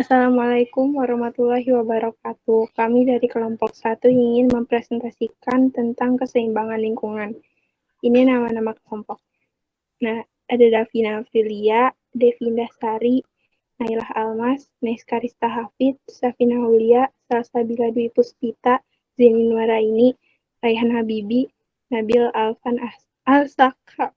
Assalamualaikum warahmatullahi wabarakatuh. Kami dari kelompok 1 ingin mempresentasikan tentang keseimbangan lingkungan. Ini nama-nama kelompok. Nah, ada Davina Aprilia, Devinda Sari, Nailah Almas, Neskarista Hafid, Safina Hulia, Salsabila Dwi Puspita, Zeni Nuaraini, Raihan Habibi, Nabil Alfan Al-Sakha.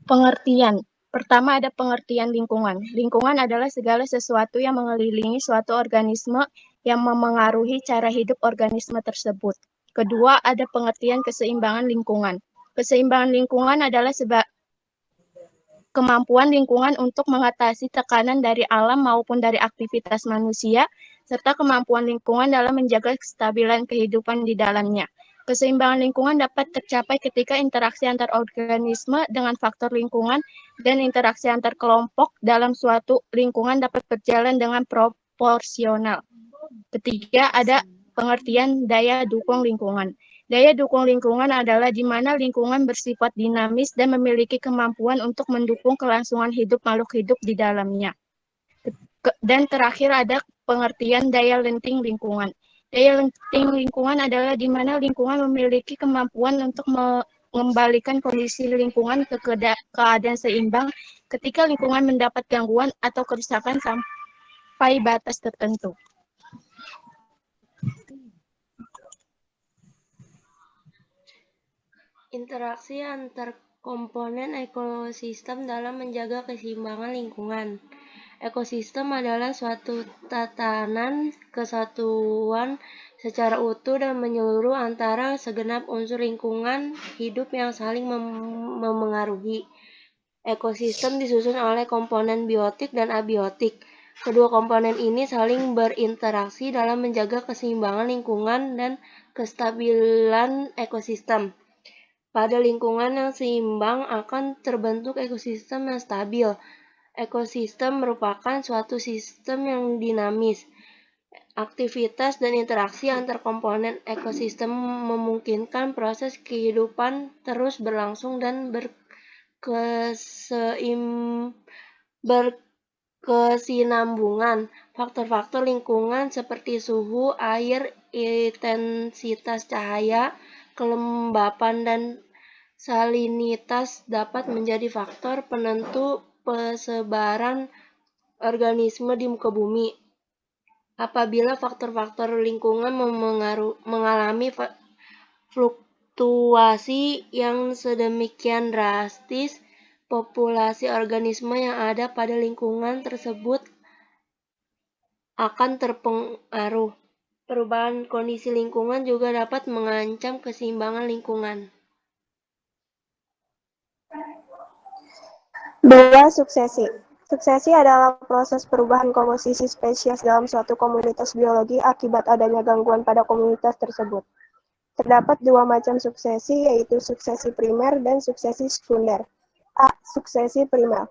Pengertian. Pertama ada pengertian lingkungan. Lingkungan adalah segala sesuatu yang mengelilingi suatu organisme yang memengaruhi cara hidup organisme tersebut. Kedua, ada pengertian keseimbangan lingkungan. Keseimbangan lingkungan adalah kemampuan lingkungan untuk mengatasi tekanan dari alam maupun dari aktivitas manusia, serta kemampuan lingkungan dalam menjaga kestabilan kehidupan di dalamnya. Keseimbangan lingkungan dapat tercapai ketika interaksi antar organisme dengan faktor lingkungan dan interaksi antar kelompok dalam suatu lingkungan dapat berjalan dengan proporsional. Ketiga, ada pengertian daya dukung lingkungan. Daya dukung lingkungan adalah di mana lingkungan bersifat dinamis dan memiliki kemampuan untuk mendukung kelangsungan hidup makhluk hidup di dalamnya. Dan terakhir ada pengertian daya lenting lingkungan. Daya lenting lingkungan adalah di mana lingkungan memiliki kemampuan untuk mengembalikan kondisi lingkungan ke keadaan seimbang ketika lingkungan mendapat gangguan atau kerusakan sampai batas tertentu. Interaksi antar komponen ekosistem dalam menjaga keseimbangan lingkungan. Ekosistem adalah suatu tatanan kesatuan secara utuh dan menyeluruh antara segenap unsur lingkungan hidup yang saling memengaruhi. Ekosistem disusun oleh komponen biotik dan abiotik. Kedua komponen ini saling berinteraksi dalam menjaga keseimbangan lingkungan dan kestabilan ekosistem. Pada lingkungan yang seimbang akan terbentuk ekosistem yang stabil. Ekosistem merupakan suatu sistem yang dinamis. Aktivitas dan interaksi antar komponen ekosistem memungkinkan proses kehidupan terus berlangsung dan berkesinambungan. Faktor-faktor lingkungan seperti suhu, air, intensitas cahaya, kelembapan, dan salinitas dapat menjadi faktor penentu persebaran organisme di muka bumi. Apabila faktor-faktor lingkungan mengalami fluktuasi yang sedemikian drastis, populasi organisme yang ada pada lingkungan tersebut akan terpengaruh. Perubahan kondisi lingkungan juga dapat mengancam keseimbangan lingkungan. 2. Suksesi. Suksesi adalah proses perubahan komposisi spesies dalam suatu komunitas biologi akibat adanya gangguan pada komunitas tersebut. Terdapat dua macam suksesi, yaitu suksesi primer dan suksesi sekunder. A. Suksesi primer.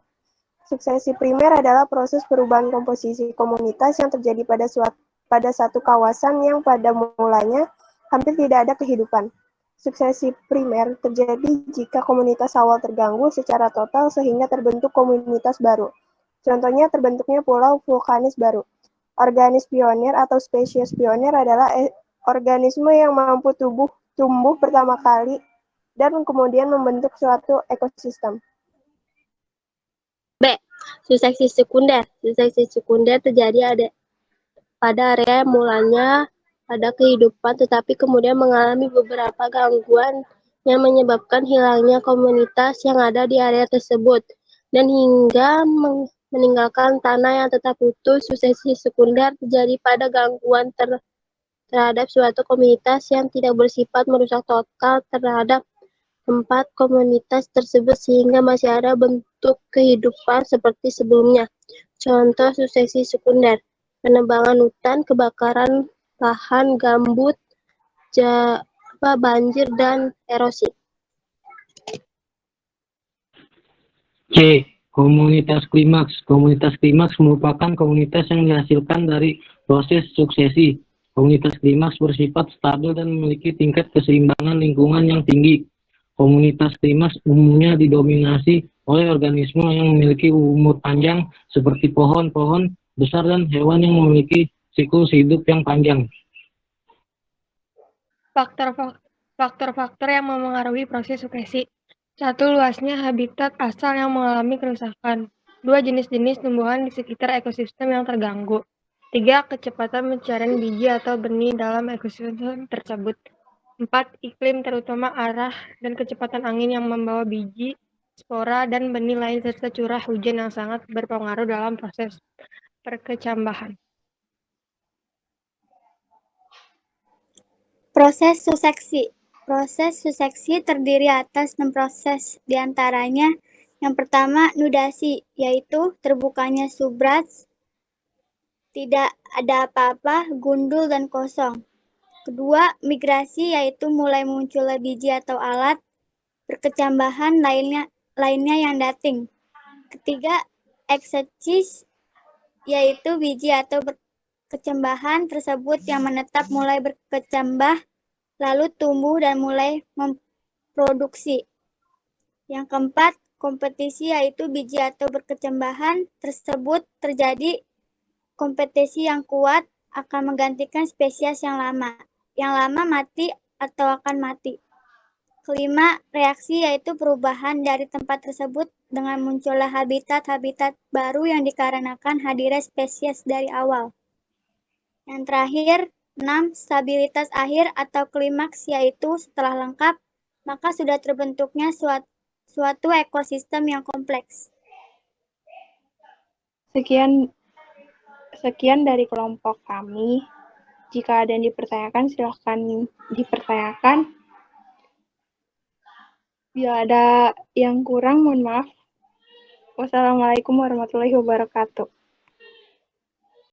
Suksesi primer adalah proses perubahan komposisi komunitas yang terjadi pada satu kawasan yang pada mulanya hampir tidak ada kehidupan. Suksesi primer terjadi jika komunitas awal terganggu secara total sehingga terbentuk komunitas baru. Contohnya terbentuknya pulau vulkanis baru. Organisme pionir atau spesies pionir adalah organisme yang mampu tumbuh pertama kali dan kemudian membentuk suatu ekosistem. B. Suksesi sekunder. Suksesi sekunder terjadi pada area mulanya pada kehidupan, tetapi kemudian mengalami beberapa gangguan yang menyebabkan hilangnya komunitas yang ada di area tersebut, dan hingga meninggalkan tanah yang tetap utuh. Suksesi sekunder terjadi pada gangguan terhadap suatu komunitas yang tidak bersifat merusak total terhadap tempat komunitas tersebut sehingga masih ada bentuk kehidupan seperti sebelumnya. Contoh suksesi sekunder: penebangan hutan, kebakaran lahan gambut, banjir, dan erosi. C. Komunitas klimaks. Komunitas klimaks merupakan komunitas yang dihasilkan dari proses suksesi. Komunitas klimaks bersifat stabil dan memiliki tingkat keseimbangan lingkungan yang tinggi. Komunitas klimaks umumnya didominasi oleh organisme yang memiliki umur panjang seperti pohon-pohon besar dan hewan yang memiliki siklus hidup yang panjang. Faktor-faktor yang memengaruhi proses suksesi. 1. Luasnya habitat asal yang mengalami kerusakan. 2. Jenis-jenis tumbuhan di sekitar ekosistem yang terganggu. 3. Kecepatan pencarian biji atau benih dalam ekosistem tersebut. 4. Iklim, terutama arah dan kecepatan angin yang membawa biji, spora, dan benih lain serta curah hujan yang sangat berpengaruh dalam proses perkecambahan. Proses suseksi. Proses suseksi terdiri atas 6 proses, diantaranya yang pertama nudasi, yaitu terbukanya subrats, tidak ada apa-apa, gundul dan kosong. Kedua, migrasi, yaitu mulai munculnya biji atau alat, perkecambahan lainnya yang dating. Ketiga, eksersis, yaitu biji atau kecambahan tersebut yang menetap mulai berkecambah, lalu tumbuh dan mulai memproduksi. Yang keempat, kompetisi, yaitu biji atau berkecambahan tersebut terjadi kompetisi yang kuat akan menggantikan spesies yang lama mati atau akan mati. Kelima, reaksi, yaitu perubahan dari tempat tersebut dengan munculnya habitat-habitat baru yang dikarenakan hadirnya spesies dari awal. Yang terakhir, 6. Stabilitas akhir atau klimaks, yaitu setelah lengkap, maka sudah terbentuknya suatu ekosistem yang kompleks. Sekian dari kelompok kami. Jika ada yang dipertanyakan, silahkan dipertanyakan. Bila ada yang kurang, mohon maaf. Wassalamualaikum warahmatullahi wabarakatuh.